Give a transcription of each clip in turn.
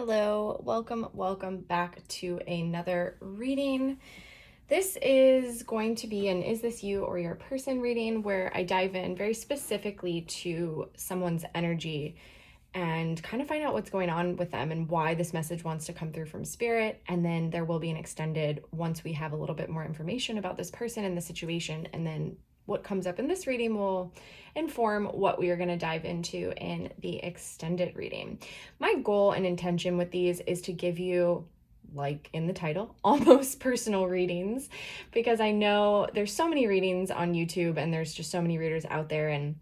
Hello, welcome back to another reading. This is going to be an Is This You or Your Person reading where I dive in very specifically to someone's energy and kind of find out what's going on with them and why this message wants to come through from spirit. And then there will be an extended once we have a little bit more information about this person and the situation, and then what comes up in this reading will inform what we are going to dive into in the extended reading. My goal and intention with these is to give you, like in the title, almost personal readings, because I know there's so many readings on YouTube and there's just so many readers out there, and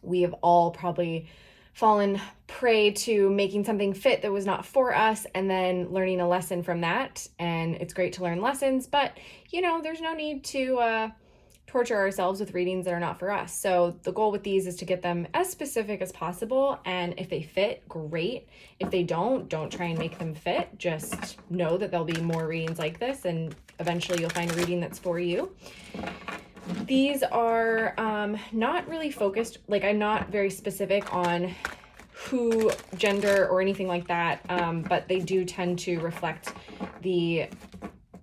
we have all probably fallen prey to making something fit that was not for us and then learning a lesson from that. And it's great to learn lessons, but there's no need to torture ourselves with readings that are not for us. So the goal with these is to get them as specific as possible. And if they fit, great. If they don't try and make them fit. Just know that there'll be more readings like this, and eventually you'll find a reading that's for you. These are not really focused, like I'm not very specific on who, gender, or anything like that, but they do tend to reflect the,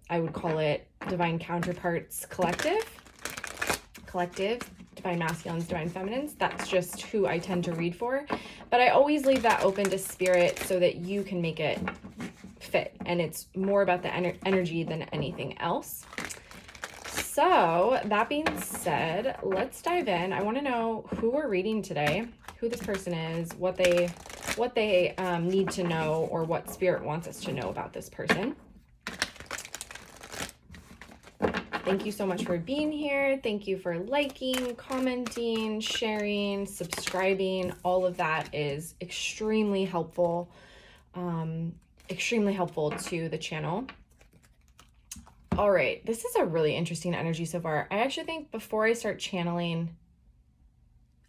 I would call it, divine counterparts collective, divine masculines, divine feminines. That's just who I tend to read for, but I always leave that open to spirit so that you can make it fit, and it's more about the energy than anything else. So that being said, let's dive in. I want to know who we're reading today, who this person is, what they need to know, or what spirit wants us to know about this person. Thank you so much for being here. Thank you for liking, commenting, sharing, subscribing. All of that is extremely helpful to the channel. All right, this is a really interesting energy so far. I actually think before I start channeling,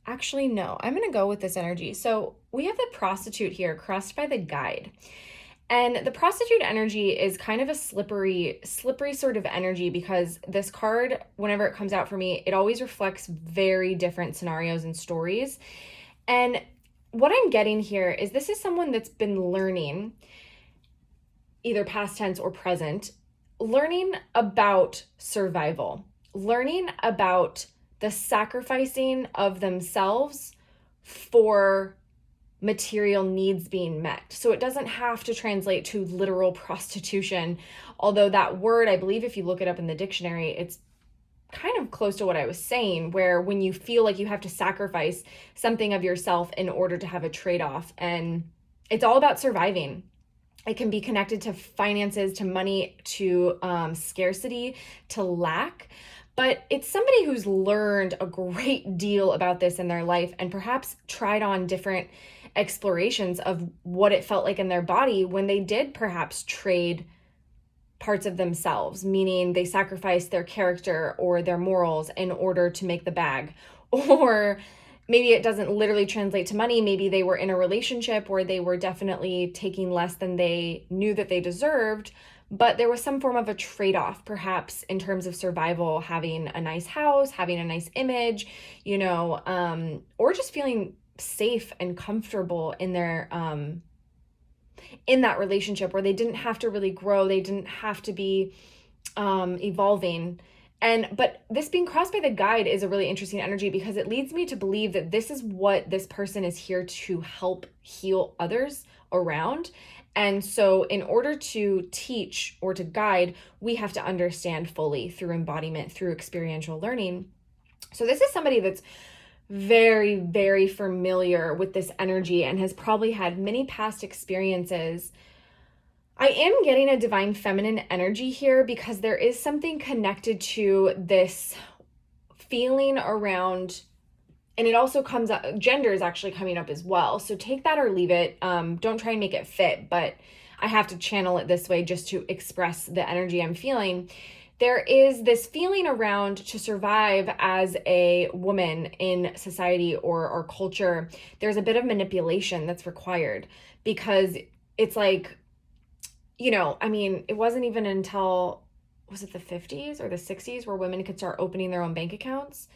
actually, no, I'm going to go with this energy. So we have the prostitute here crossed by the guide. And the prostitute energy is kind of a slippery sort of energy, because this card, whenever it comes out for me, it always reflects very different scenarios and stories. And what I'm getting here is this is someone that's been learning, either past tense or present, learning about survival, learning about the sacrificing of themselves for material needs being met. So it doesn't have to translate to literal prostitution, although that word, I believe if you look it up in the dictionary, it's kind of close to what I was saying, where when you feel like you have to sacrifice something of yourself in order to have a trade-off, and it's all about surviving. It can be connected to finances, to money, to scarcity, to lack. But it's somebody who's learned a great deal about this in their life and perhaps tried on different explorations of what it felt like in their body when they did perhaps trade parts of themselves, meaning they sacrificed their character or their morals in order to make the bag. Or maybe it doesn't literally translate to money. Maybe they were in a relationship where they were definitely taking less than they knew that they deserved, but there was some form of a trade-off, perhaps in terms of survival, having a nice house, having a nice image, or just feeling safe and comfortable in their in that relationship where they didn't have to really grow, they didn't have to be evolving. But this being crossed by the guide is a really interesting energy, because it leads me to believe that this is what this person is here to help heal others around. And so in order to teach or to guide, we have to understand fully through embodiment, through experiential learning. So this is somebody that's very, very familiar with this energy and has probably had many past experiences. I am getting a divine feminine energy here, because there is something connected to this feeling around, and it also comes up, gender is actually coming up as well. So take that or leave it. Don't try and make it fit, but I have to channel it this way just to express the energy I'm feeling. There is this feeling around, to survive as a woman in society or our culture, there's a bit of manipulation that's required, because it's like, it wasn't even until, was it the 50s or the 60s where women could start opening their own bank accounts?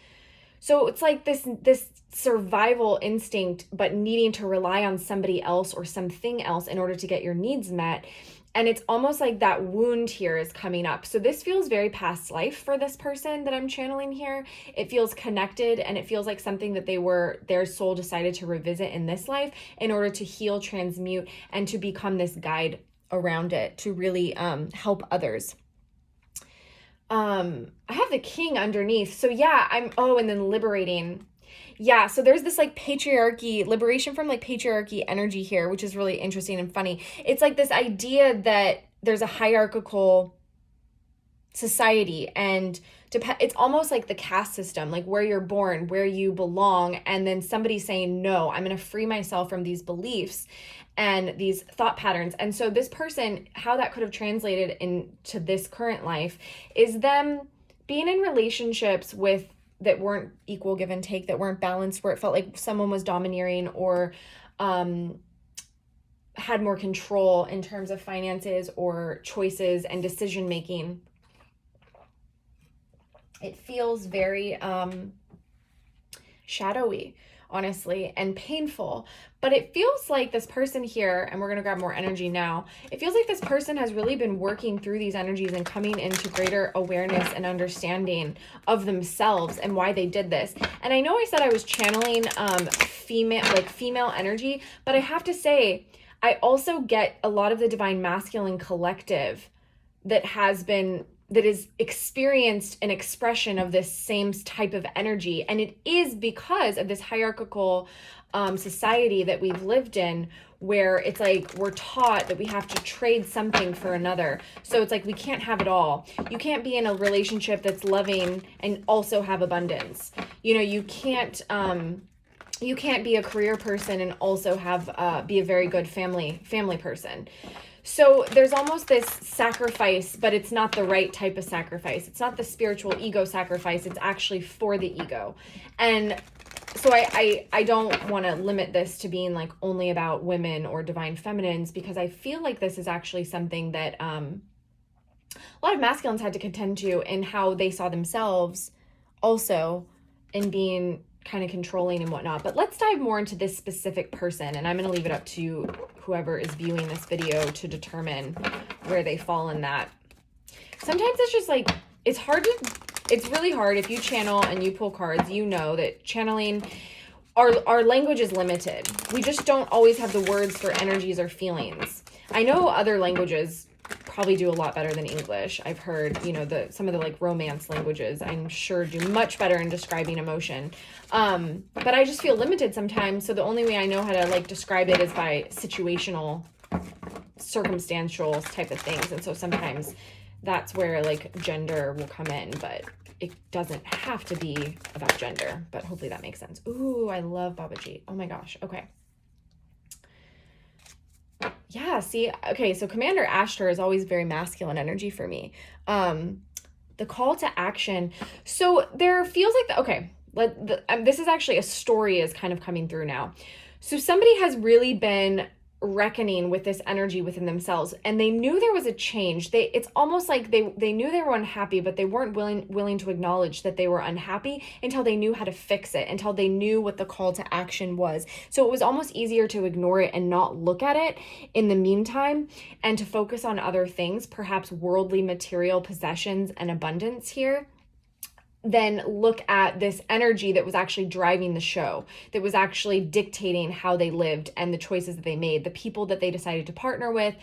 So it's like this survival instinct, but needing to rely on somebody else or something else in order to get your needs met. And it's almost like that wound here is coming up. So this feels very past life for this person that I'm channeling here. It feels connected, and it feels like something that their soul decided to revisit in this life in order to heal, transmute, and to become this guide around it to really help others. I have the king underneath. So yeah, and then liberating. Yeah, so there's this like patriarchy, liberation from like patriarchy energy here, which is really interesting and funny. It's like this idea that there's a hierarchical society, and it's almost like the caste system, like where you're born, where you belong, and then somebody saying, no, I'm going to free myself from these beliefs and these thought patterns. And so this person, how that could have translated into this current life is them being in relationships that weren't equal give and take, that weren't balanced, where it felt like someone was domineering or had more control in terms of finances or choices and decision making. It feels very shadowy, honestly, and painful. But it feels like this person here, and we're going to grab more energy now, it feels like this person has really been working through these energies and coming into greater awareness and understanding of themselves and why they did this. And I know I said I was channeling female energy, but I have to say, I also get a lot of the divine masculine collective that is experienced an expression of this same type of energy. And it is because of this hierarchical society that we've lived in, where it's like we're taught that we have to trade something for another. So it's like we can't have it all. You can't be in a relationship that's loving and also have abundance. You can't be a career person and also be a very good family person. So there's almost this sacrifice, but it's not the right type of sacrifice. It's not the spiritual ego sacrifice. It's actually for the ego. And so I don't want to limit this to being like only about women or divine feminines, because I feel like this is actually something that a lot of masculines had to contend to in how they saw themselves also in being kind of controlling and whatnot. But let's dive more into this specific person, and I'm going to leave it up to whoever is viewing this video to determine where they fall in that. Sometimes it's just like, it's really hard if you channel and you pull cards. You know that channeling, our language is limited. We just don't always have the words for energies or feelings. I know other languages probably do a lot better than English. I've heard, some of the like romance languages, I'm sure, do much better in describing emotion. But I just feel limited sometimes. So the only way I know how to like describe it is by situational, circumstantial type of things. And so sometimes that's where like gender will come in, but it doesn't have to be about gender, but hopefully that makes sense. Ooh, I love Babaji. Oh my gosh. Okay. Yeah, see, okay, so Commander Ashtar is always very masculine energy for me. The call to action. So there feels like, this is actually a story is kind of coming through now. So somebody has really been reckoning with this energy within themselves, and they knew there was a change. It's almost like they knew they were unhappy, but they weren't willing to acknowledge that they were unhappy until they knew how to fix it, until they knew what the call to action was. So it was almost easier to ignore it and not look at it in the meantime, and to focus on other things, perhaps worldly material possessions and abundance here, then look at this energy that was actually driving the show, that was actually dictating how they lived and the choices that they made, the people that they decided to partner with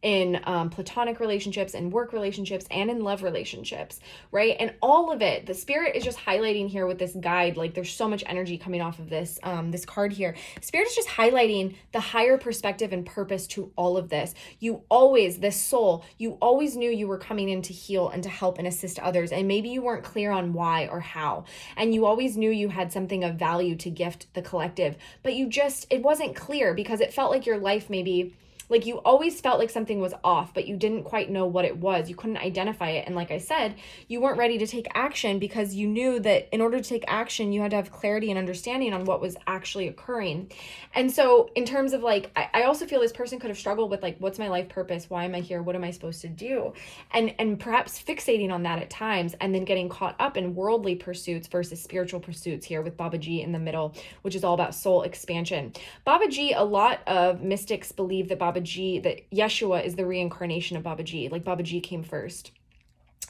in platonic relationships and work relationships and in love relationships, right? And all of it, the spirit is just highlighting here with this guide. Like there's so much energy coming off of this card here. Spirit is just highlighting the higher perspective and purpose to all of this. This soul, you always knew you were coming in to heal and to help and assist others. And maybe you weren't clear on why or how. And you always knew you had something of value to gift the collective, but it wasn't clear because it felt like your life maybe like you always felt like something was off, but you didn't quite know what it was. You couldn't identify it. And like I said, you weren't ready to take action because you knew that in order to take action, you had to have clarity and understanding on what was actually occurring. And so in terms of like, I also feel this person could have struggled with like, what's my life purpose? Why am I here? What am I supposed to do? And perhaps fixating on that at times, and then getting caught up in worldly pursuits versus spiritual pursuits here with Baba G in the middle, which is all about soul expansion. Baba G, a lot of mystics believe that that Yeshua is the reincarnation of Baba G. Like Baba G came first.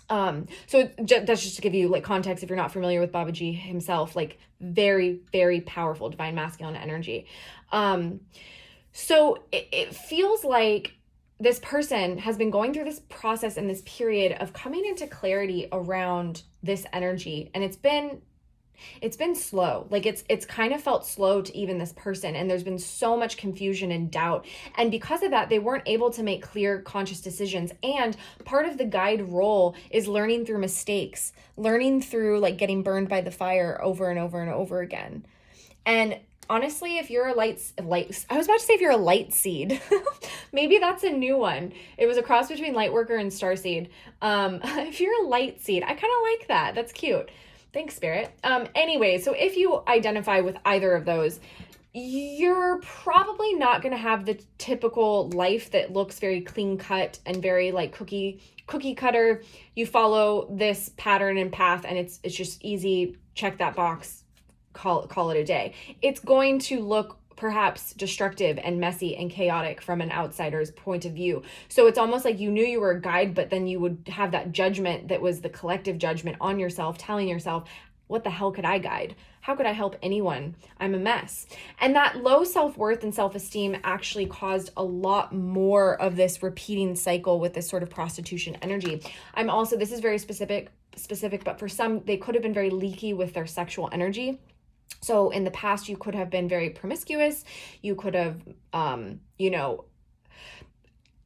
So that's just to give you like context if you're not familiar with Baba G himself, like very, very powerful divine masculine energy. So it feels like this person has been going through this process and this period of coming into clarity around this energy, and it's been slow. Like it's kind of felt slow to even this person, and there's been so much confusion and doubt, and because of that they weren't able to make clear conscious decisions. And part of the guide role is learning through mistakes, learning through like getting burned by the fire over and over and over again. And honestly, if you're a light, I was about to say if you're a light seed, maybe that's a new one. It was a cross between light worker and starseed. If you're a light seed, I kind of like that. That's cute. Thanks, Spirit. Anyway, so if you identify with either of those, you're probably not going to have the typical life that looks very clean cut and very like cookie cutter. You follow this pattern and path, and it's just easy. Check that box. Call it a day. It's going to look perhaps destructive and messy and chaotic from an outsider's point of view. So it's almost like you knew you were a guide, but then you would have that judgment that was the collective judgment on yourself, telling yourself, what the hell could I guide? How could I help anyone? I'm a mess. And that low self-worth and self-esteem actually caused a lot more of this repeating cycle with this sort of prostitution energy. This is very specific, but for some, they could have been very leaky with their sexual energy. So in the past, you could have been very promiscuous. You could have, and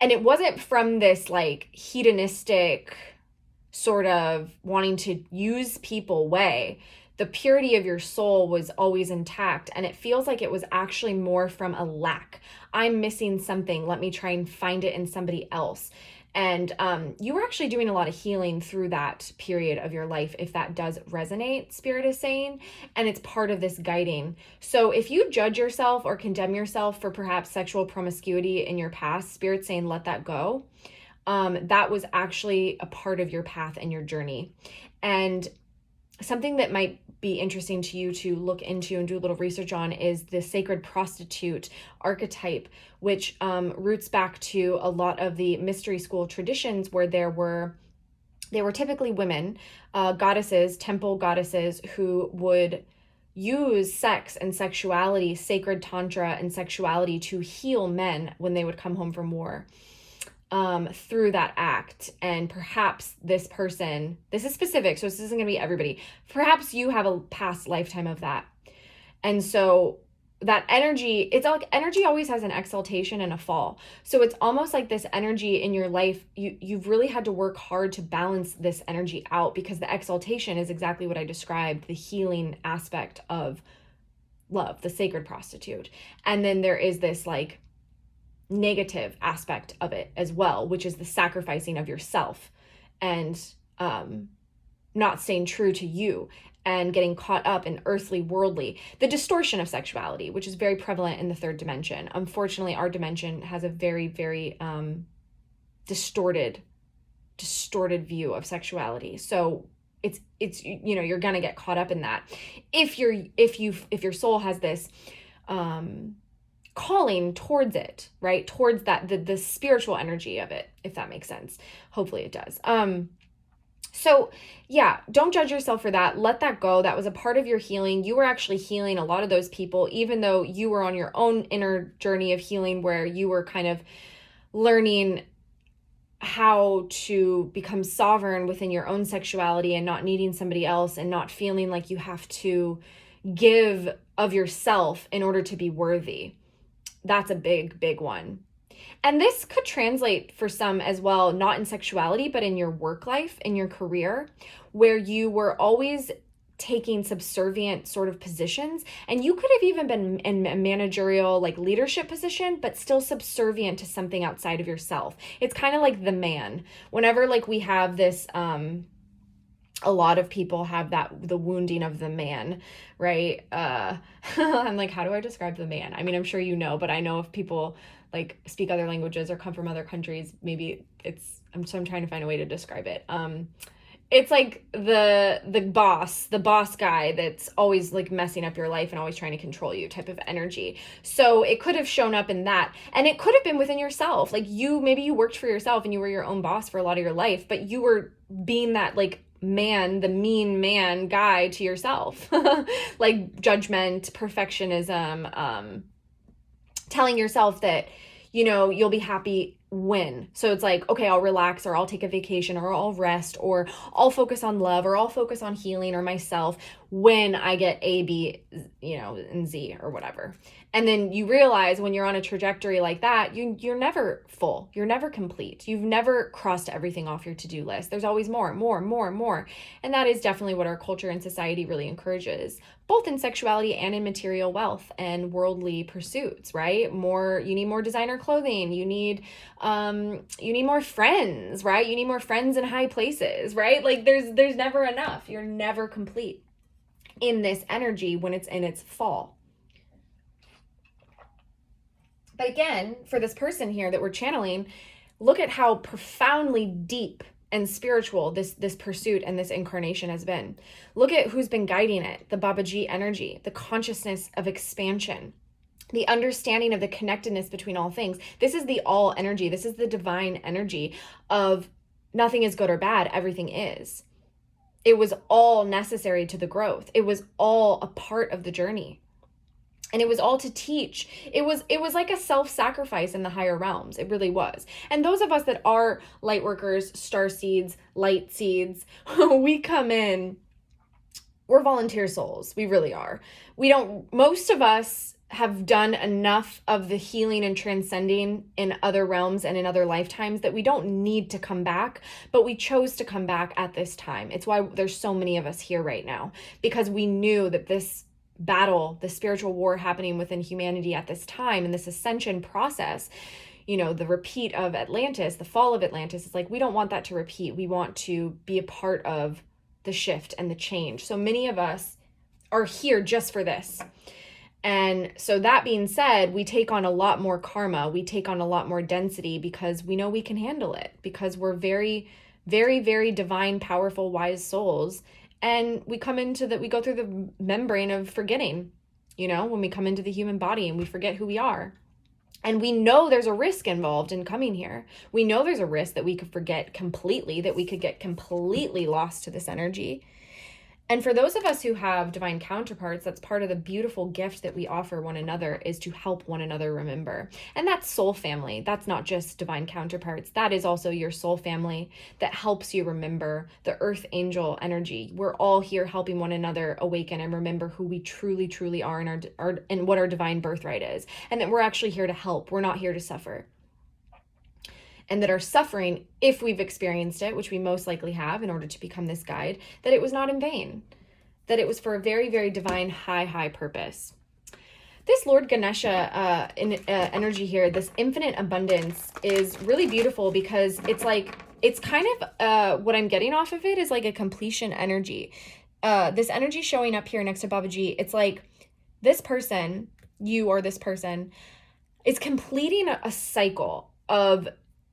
it wasn't from this like hedonistic sort of wanting to use people way. The purity of your soul was always intact. And it feels like it was actually more from a lack. I'm missing something. Let me try and find it in somebody else. And you were actually doing a lot of healing through that period of your life, if that does resonate, Spirit is saying, and it's part of this guiding. So if you judge yourself or condemn yourself for perhaps sexual promiscuity in your past, Spirit's saying, let that go. That was actually a part of your path and your journey. And something that might be interesting to you to look into and do a little research on is the sacred prostitute archetype, which roots back to a lot of the mystery school traditions where they were typically women, goddesses, temple goddesses, who would use sex and sexuality, sacred tantra and sexuality, to heal men when they would come home from war. Through that act. And perhaps this person, this is specific, so this isn't going to be everybody, perhaps you have a past lifetime of that. And so that energy, it's like energy always has an exaltation and a fall. So it's almost like this energy in your life, you've really had to work hard to balance this energy out, because the exaltation is exactly what I described, the healing aspect of love, the sacred prostitute. And then there is this like negative aspect of it as well, which is the sacrificing of yourself and not staying true to you and getting caught up in earthly, worldly, the distortion of sexuality, which is very prevalent in the third dimension. Unfortunately, our dimension has a very, very distorted view of sexuality. So it's you're gonna get caught up in that if your soul has this calling towards it, right? Towards that, the spiritual energy of it, if that makes sense. Hopefully it does. So yeah, don't judge yourself for that. Let that go. That was a part of your healing. You were actually healing a lot of those people, even though you were on your own inner journey of healing, where you were kind of learning how to become sovereign within your own sexuality and not needing somebody else and not feeling like you have to give of yourself in order to be worthy. That's a big, big one. And this could translate for some as well, not in sexuality, but in your work life, in your career, where you were always taking subservient sort of positions, and you could have even been in a managerial like leadership position, but still subservient to something outside of yourself. It's kind of like the man. Whenever like we have this, a lot of people have the wounding of the man, right? I'm like, how do I describe the man? I mean, I'm sure you know, but I know if people like speak other languages or come from other countries, maybe I'm trying to find a way to describe it. It's like the boss guy that's always like messing up your life and always trying to control you type of energy. So it could have shown up in that, and it could have been within yourself. Like maybe you worked for yourself and you were your own boss for a lot of your life, but you were being that like man, the mean man guy to yourself. Like judgment, perfectionism, telling yourself that, you'll be happy when. So it's like, okay, I'll relax, or I'll take a vacation, or I'll rest, or I'll focus on love, or I'll focus on healing or myself when I get A, B, and Z or whatever. And then you realize when you're on a trajectory like that, you're never full. You're never complete. You've never crossed everything off your to-do list. There's always more. And that is definitely what our culture and society really encourages, both in sexuality and in material wealth and worldly pursuits, right? You need more designer clothing. You need more friends, right? You need more friends in high places, right? Like there's never enough. You're never complete in this energy when it's in its fall. But again, for this person here that we're channeling, look at how profoundly deep and spiritual this pursuit and this incarnation has been. Look at who's been guiding it, the Babaji energy, the consciousness of expansion, the understanding of the connectedness between all things. This is the all energy. This is the divine energy of nothing is good or bad. Everything is. It was all necessary to the growth. It was all a part of the journey. And it was all to teach. It was like a self-sacrifice in the higher realms. It really was. And those of us that are light workers, star seeds, light seeds, we come in, we're volunteer souls. We really are. Most of us have done enough of the healing and transcending in other realms and in other lifetimes that we don't need to come back, but we chose to come back at this time. It's why there's so many of us here right now, because we knew that this battle, the spiritual war happening within humanity at this time, and this ascension process, the repeat of Atlantis, the fall of Atlantis, it's like, we don't want that to repeat. We want to be a part of the shift and the change. So many of us are here just for this. And so that being said, we take on a lot more karma. We take on a lot more density because we know we can handle it, because we're very, very, very divine, powerful, wise souls. And we go through the membrane of forgetting, when we come into the human body and we forget who we are. And we know there's a risk involved in coming here. We know there's a risk that we could forget completely, that we could get completely lost to this energy. And for those of us who have divine counterparts, that's part of the beautiful gift that we offer one another, is to help one another remember. And that's soul family. That's not just divine counterparts. That is also your soul family that helps you remember the earth angel energy. We're all here helping one another awaken and remember who we truly, truly are and what our divine birthright is. And that we're actually here to help. We're not here to suffer. And that our suffering, if we've experienced it, which we most likely have in order to become this guide, that it was not in vain, that it was for a very, very divine, high purpose. This Lord Ganesha energy here, this infinite abundance, is really beautiful because it's kind of, what I'm getting off of it is like a completion energy. This energy showing up here next to Babaji, it's like this person, you or this person, is completing a cycle of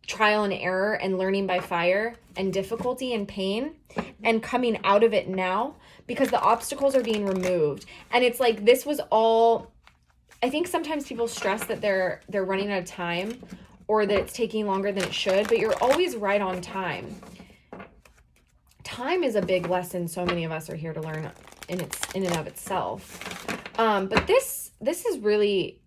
trial and error and learning by fire and difficulty and pain, and coming out of it now because the obstacles are being removed. And it's like, this was all, I think sometimes people stress that they're running out of time or that it's taking longer than it should, but you're always right on time. Time is a big lesson so many of us are here to learn in and of itself. But this is really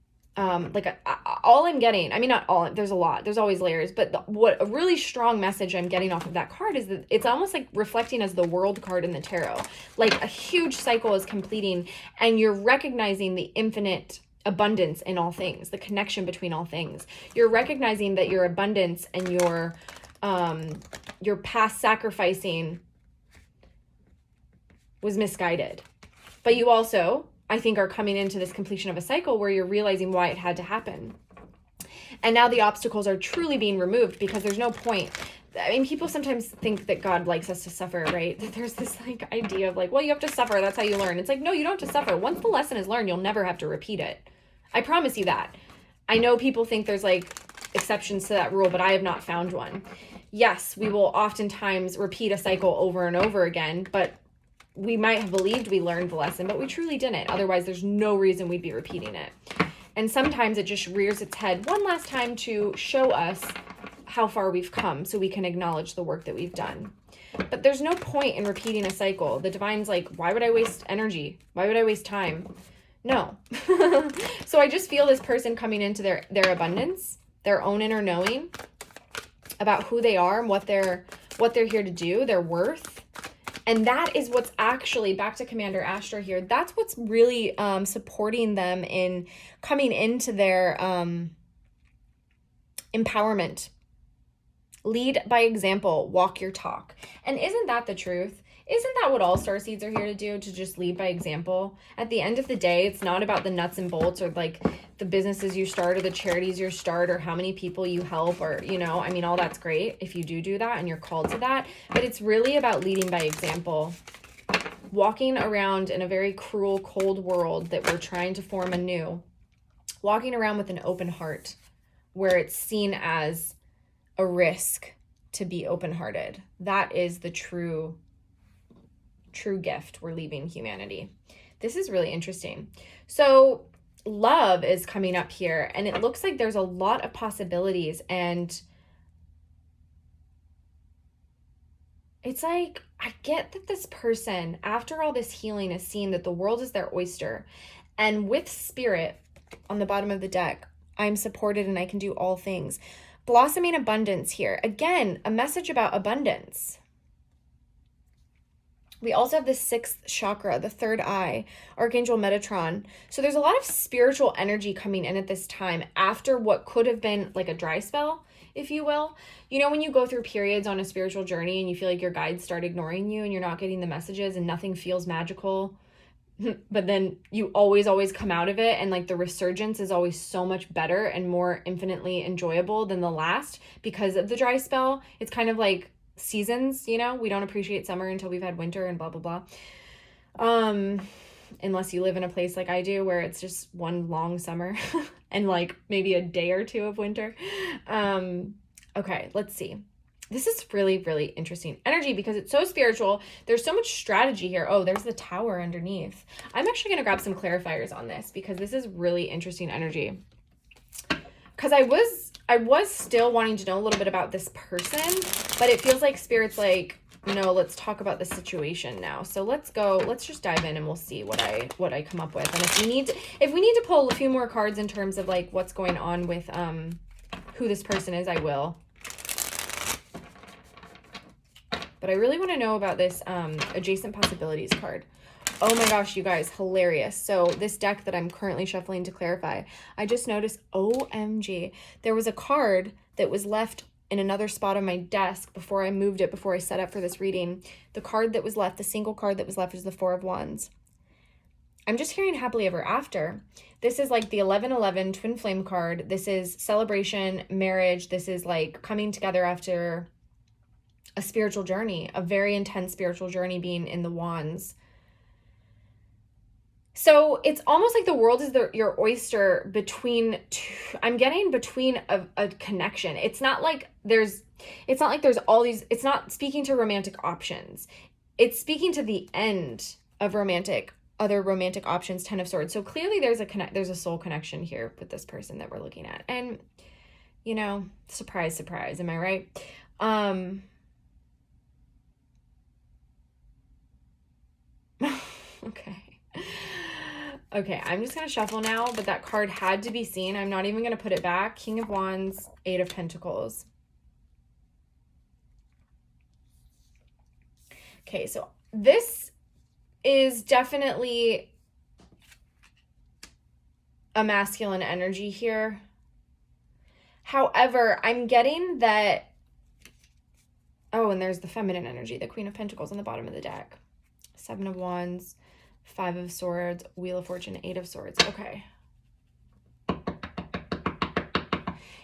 all I'm getting, I mean, not all, there's a lot, there's always layers, but what a really strong message I'm getting off of that card is that it's almost like reflecting as the world card in the tarot. Like a huge cycle is completing and you're recognizing the infinite abundance in all things, the connection between all things. You're recognizing that your abundance and your past sacrificing was misguided. But you also, I think, are coming into this completion of a cycle where you're realizing why it had to happen. And now the obstacles are truly being removed because there's no point. I mean, people sometimes think that God likes us to suffer, right? That there's this like idea of like, well, you have to suffer. That's how you learn. It's like, no, you don't have to suffer. Once the lesson is learned, you'll never have to repeat it. I promise you that. I know people think there's like exceptions to that rule, but I have not found one. Yes, we will oftentimes repeat a cycle over and over again, but we might have believed we learned the lesson, but we truly didn't. Otherwise, there's no reason we'd be repeating it. And sometimes it just rears its head one last time to show us how far we've come so we can acknowledge the work that we've done. But there's no point in repeating a cycle. The divine's like, why would I waste energy? Why would I waste time? No. So I just feel this person coming into their abundance, their own inner knowing about who they are and what they're here to do, their worth. And that is what's actually, back to Commander Astra here, that's what's really supporting them in coming into their empowerment. Lead by example, walk your talk. And isn't that the truth? Isn't that what all starseeds are here to do? To just lead by example? At the end of the day, it's not about the nuts and bolts or like the businesses you start or the charities you start or how many people you help or, you know, I mean, all that's great if you do that and you're called to that. But it's really about leading by example. Walking around in a very cruel, cold world that we're trying to form anew. Walking around with an open heart where it's seen as a risk to be open-hearted. That is the true gift we're leaving humanity. This is really interesting. So love is coming up here, and it looks like there's a lot of possibilities, and it's like, I get that this person, after all this healing, is seeing that the world is their oyster, and with spirit on the bottom of the deck, I'm supported and I can do all things. Blossoming abundance here. Again, a message about abundance. We also have the 6th chakra, the 3rd eye, Archangel Metatron. So there's a lot of spiritual energy coming in at this time after what could have been like a dry spell, if you will. You know, when you go through periods on a spiritual journey and you feel like your guides start ignoring you and you're not getting the messages and nothing feels magical, but then you always come out of it and like the resurgence is always so much better and more infinitely enjoyable than the last because of the dry spell. It's kind of like seasons, you know, we don't appreciate summer until we've had winter and blah blah blah, unless you live in a place like I do where it's just one long summer and like maybe a day or two of winter. Okay, let's see. This is really, really interesting energy because it's so spiritual. There's so much strategy here. Oh, there's the tower underneath. I'm actually going to grab some clarifiers on this because this is really interesting energy. Because I was still wanting to know a little bit about this person, but it feels like Spirit's like, no, let's talk about the situation now. So let's just dive in and we'll see what I come up with. And if we need to pull a few more cards in terms of like what's going on with who this person is, I will. But I really want to know about this adjacent possibilities card. Oh my gosh, you guys, hilarious. So this deck that I'm currently shuffling to clarify, I just noticed, OMG, there was a card that was left in another spot on my desk before I moved it, before I set up for this reading. The card that was left, the single card that was left is the 4 of Wands. I'm just hearing happily ever after. This is like the 1111 twin flame card. This is celebration, marriage. This is like coming together after a spiritual journey, a very intense spiritual journey being in the Wands. So it's almost like the world is your oyster between two, I'm getting between a connection. It's not like there's all these, it's not speaking to romantic options. It's speaking to the end of other romantic options, 10 of Swords. So clearly there's a soul connection here with this person that we're looking at. And, you know, surprise, surprise. Am I right? Okay, I'm just going to shuffle now, but that card had to be seen. I'm not even going to put it back. King of Wands, 8 of Pentacles. Okay, so this is definitely a masculine energy here. However, I'm getting that, oh, and there's the feminine energy, the Queen of Pentacles on the bottom of the deck. Seven of Wands, Five of Swords, Wheel of Fortune, Eight of Swords. Okay.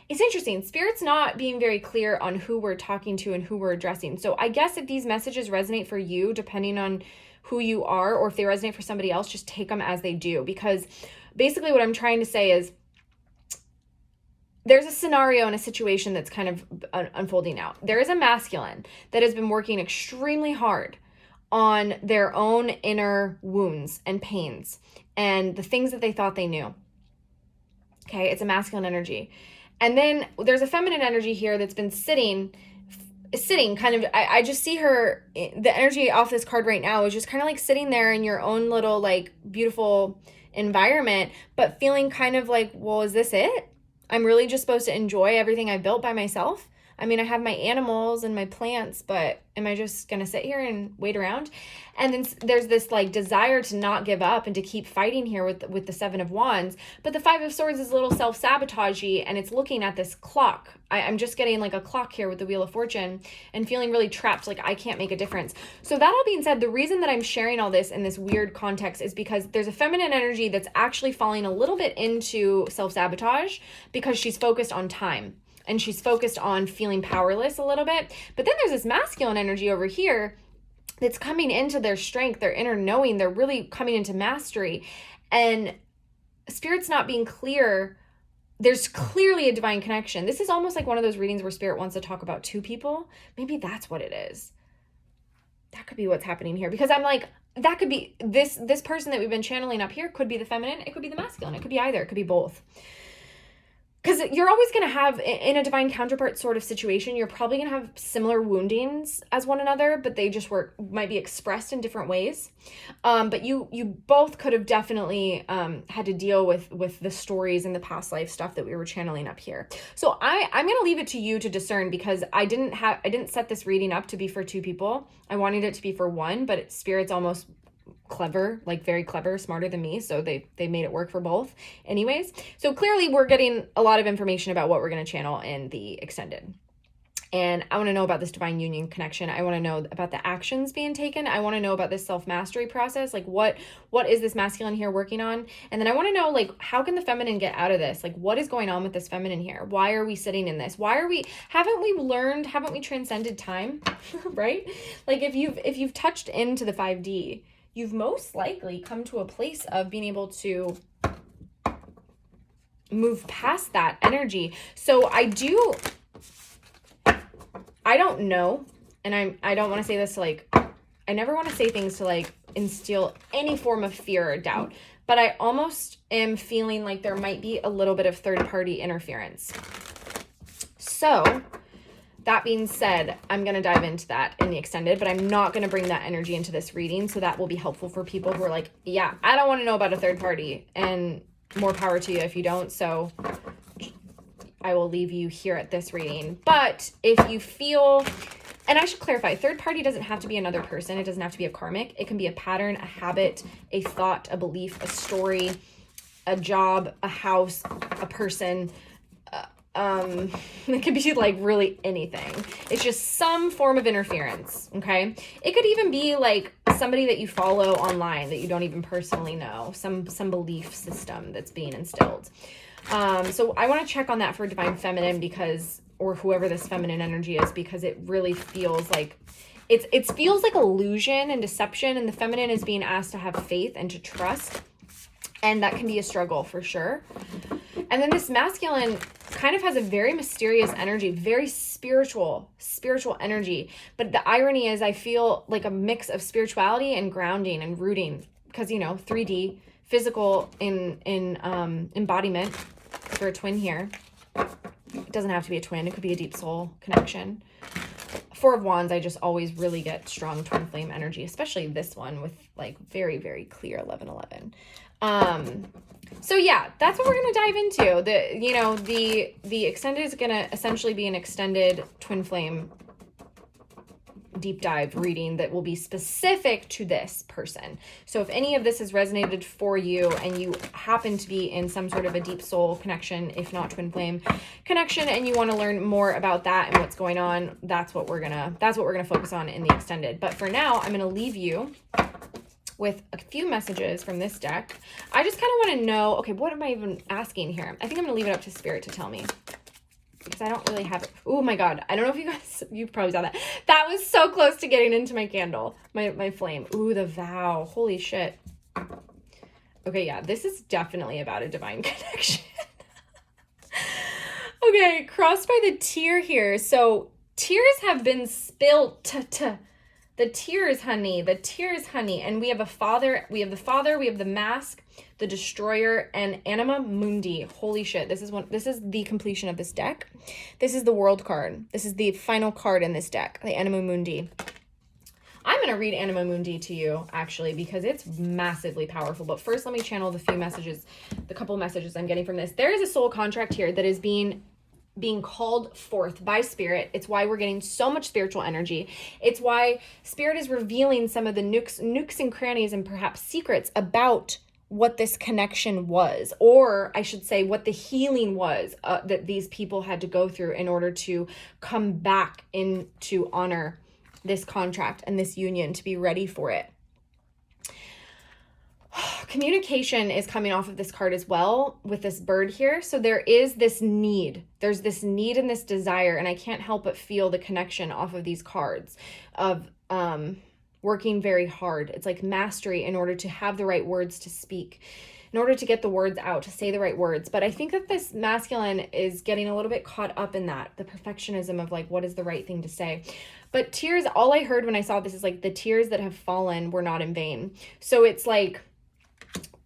It's interesting. Spirit's not being very clear on who we're talking to and who we're addressing. So I guess if these messages resonate for you, depending on who you are, or if they resonate for somebody else, just take them as they do. Because basically what I'm trying to say is there's a scenario and a situation that's kind of unfolding out. There is a masculine that has been working extremely hard on their own inner wounds and pains and the things that they thought they knew. Okay, it's a masculine energy. And then there's a feminine energy here that's been sitting kind of, I just see her, the energy off this card right now is just kind of like sitting there in your own little like beautiful environment, but feeling kind of like, well, is this it? I'm really just supposed to enjoy everything I built by myself? I mean, I have my animals and my plants, but am I just going to sit here and wait around? And then there's this like desire to not give up and to keep fighting here with the Seven of Wands. But the Five of Swords is a little self-sabotagey, and it's looking at this clock. I'm just getting like a clock here with the Wheel of Fortune and feeling really trapped, like I can't make a difference. So that all being said, the reason that I'm sharing all this in this weird context is because there's a feminine energy that's actually falling a little bit into self-sabotage because she's focused on time. And she's focused on feeling powerless a little bit. But then there's this masculine energy over here that's coming into their strength, their inner knowing. They're really coming into mastery. And Spirit's not being clear. There's clearly a divine connection. This is almost like one of those readings where Spirit wants to talk about two people. Maybe that's what it is. That could be what's happening here. Because I'm like, that could be this person that we've been channeling up here could be the feminine. It could be the masculine. It could be either. It could be both. Because you're always going to have, in a divine counterpart sort of situation, you're probably going to have similar woundings as one another, but they just might be expressed in different ways. But you both could have definitely had to deal with the stories and the past life stuff that we were channeling up here. So I'm going to leave it to you to discern, because I didn't set this reading up to be for two people. I wanted it to be for one, but Spirit's almost clever, like very clever, smarter than me, so they made it work for both anyways. So clearly we're getting a lot of information about what we're going to channel in the extended. And I want to know about this divine union connection. I want to know about the actions being taken. I want to know about this self-mastery process. Like what is this masculine here working on? And then I want to know, like, how can the feminine get out of this? Like, what is going on with this feminine here? Why are we sitting in this? Haven't we transcended time? Right? Like if you've touched into the 5D, you've most likely come to a place of being able to move past that energy. So I don't know, and I don't want to say this to like, I never want to say things to like instill any form of fear or doubt, but I almost am feeling like there might be a little bit of third-party interference. So that being said, I'm going to dive into that in the extended, but I'm not going to bring that energy into this reading. So that will be helpful for people who are like, yeah, I don't want to know about a third party, and more power to you if you don't. So I will leave you here at this reading. But if you feel, and I should clarify, third party doesn't have to be another person. It doesn't have to be a karmic. It can be a pattern, a habit, a thought, a belief, a story, a job, a house, a person. It could be like really anything. It's just some form of interference. Okay. It could even be like somebody that you follow online that you don't even personally know, some belief system that's being instilled. So I want to check on that for divine feminine, because, or whoever this feminine energy is, because it really feels like it feels like illusion and deception, and the feminine is being asked to have faith and to trust. And that can be a struggle for sure. And then this masculine kind of has a very mysterious energy, very spiritual energy. But the irony is I feel like a mix of spirituality and grounding and rooting, because, 3D, physical in embodiment for a twin here. It doesn't have to be a twin. It could be a deep soul connection. Four of Wands, I just always really get strong twin flame energy, especially this one with like very, very clear 1111. So yeah, that's what we're going to dive into. The extended is going to essentially be an extended twin flame deep dive reading that will be specific to this person. So if any of this has resonated for you and you happen to be in some sort of a deep soul connection, if not twin flame connection, and you want to learn more about that and what's going on, that's what we're going to focus on in the extended. But for now, I'm going to leave you with a few messages from this deck. I just kind of want to know, okay, what am I even asking here? I think I'm going to leave it up to Spirit to tell me, because I don't really have it. Oh my God. I don't know if you guys, you probably saw that. That was so close to getting into my candle, my flame. Ooh, the vow. Holy shit. Okay, yeah, this is definitely about a divine connection. Okay, crossed by the tear here. So tears have been spilled. The tears, honey. The tears, honey. And we have a father. We have the father. We have the mask, the destroyer, and Anima Mundi. Holy shit. This is the completion of this deck. This is the world card. This is the final card in this deck, the Anima Mundi. I'm going to read Anima Mundi to you, actually, because it's massively powerful. But first, let me channel the few messages, the couple messages I'm getting from this. There is a soul contract here that is being called forth by Spirit. It's why we're getting so much spiritual energy. It's why Spirit is revealing some of the nooks and crannies and perhaps secrets about what this connection was, or I should say what the healing was that these people had to go through in order to come back into honor this contract and this union, to be ready for it. Communication is coming off of this card as well with this bird here. So there is this need. There's this need and this desire, and I can't help but feel the connection off of these cards of working very hard. It's like mastery in order to have the right words to speak, in order to get the words out, to say the right words. But I think that this masculine is getting a little bit caught up in that, the perfectionism of like, what is the right thing to say? But tears, all I heard when I saw this is like, the tears that have fallen were not in vain. So it's like,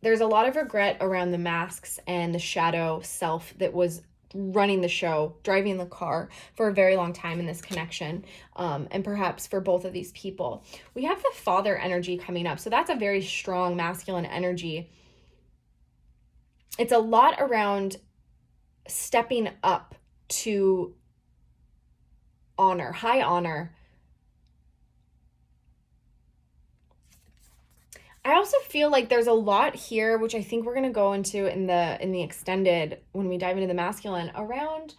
there's a lot of regret around the masks and the shadow self that was running the show, driving the car for a very long time in this connection, and perhaps for both of these people. We have the father energy coming up. So that's a very strong masculine energy. It's a lot around stepping up to honor, high honor. I also feel like there's a lot here, which I think we're going to go into in the extended when we dive into the masculine, around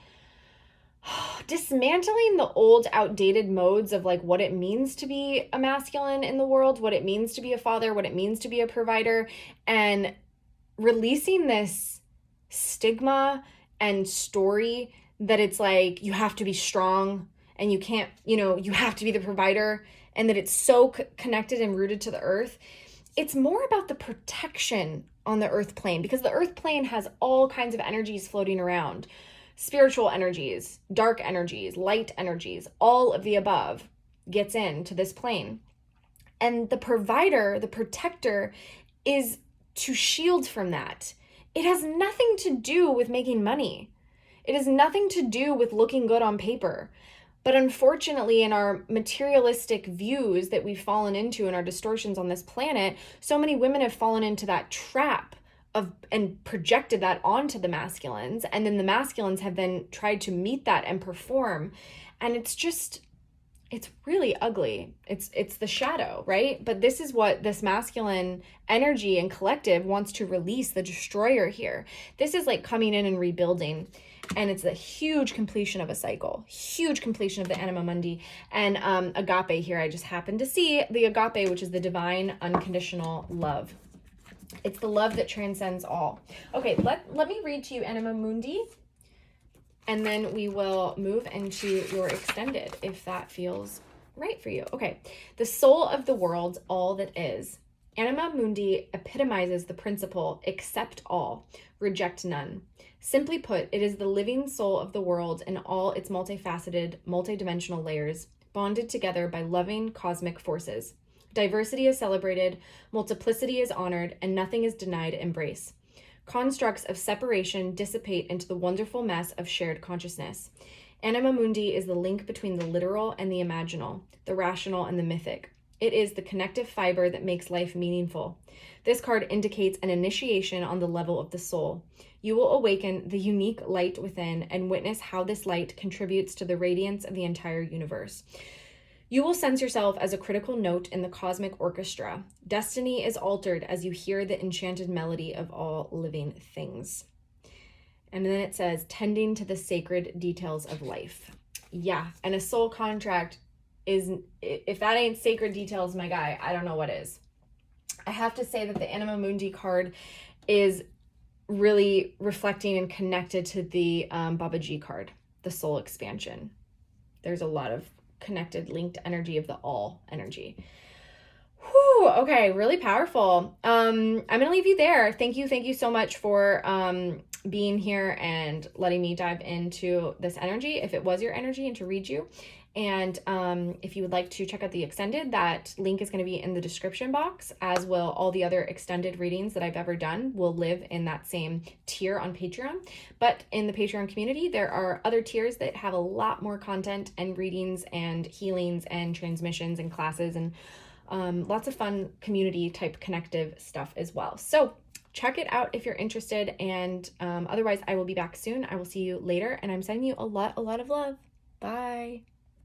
dismantling the old outdated modes of like what it means to be a masculine in the world, what it means to be a father, what it means to be a provider, and releasing this stigma and story that it's like you have to be strong and you can't, you have to be the provider, and that it's so connected and rooted to the earth. It's more about the protection on the earth plane, because the earth plane has all kinds of energies floating around. Spiritual energies, dark energies, light energies, all of the above gets into this plane. And the provider, the protector, is to shield from that. It has nothing to do with making money. It has nothing to do with looking good on paper. But unfortunately, in our materialistic views that we've fallen into in our distortions on this planet, so many women have fallen into that trap and projected that onto the masculines. And then the masculines have then tried to meet that and perform. And it's really ugly. It's the shadow, right? But this is what this masculine energy and collective wants to release, the destroyer here. This is like coming in and rebuilding. And it's a huge completion of a cycle, huge completion of the Anima Mundi. And agape here, I just happened to see the agape, which is the divine unconditional love. It's the love that transcends all. Okay, let me read to you Anima Mundi, and then we will move into your extended, if that feels right for you. Okay, the soul of the world, all that is. Anima Mundi epitomizes the principle, accept all, reject none. Simply put, it is the living soul of the world in all its multifaceted, multidimensional layers, bonded together by loving cosmic forces. Diversity is celebrated, multiplicity is honored, and nothing is denied embrace. Constructs of separation dissipate into the wonderful mess of shared consciousness. Anima Mundi is the link between the literal and the imaginal, the rational and the mythic. It is the connective fiber that makes life meaningful. This card indicates an initiation on the level of the soul. You will awaken the unique light within and witness how this light contributes to the radiance of the entire universe. You will sense yourself as a critical note in the cosmic orchestra. Destiny is altered as you hear the enchanted melody of all living things. And then it says, tending to the sacred details of life. Yeah, and a soul contract is, if that ain't sacred details, my guy, I don't know what is. I have to say that the Anima Mundi card is really reflecting and connected to the Baba G card, the soul expansion. There's a lot of connected, linked energy of the all energy. Whew, okay, really powerful. I'm gonna leave you there. Thank you so much for being here and letting me dive into this energy, if it was your energy, and to read you. And if you would like to check out the extended, that link is going to be in the description box, as will all the other extended readings that I've ever done will live in that same tier on Patreon. But in the Patreon community, there are other tiers that have a lot more content and readings and healings and transmissions and classes and lots of fun community type connective stuff as well. So check it out if you're interested. And otherwise, I will be back soon. I will see you later. And I'm sending you a lot of love. Bye.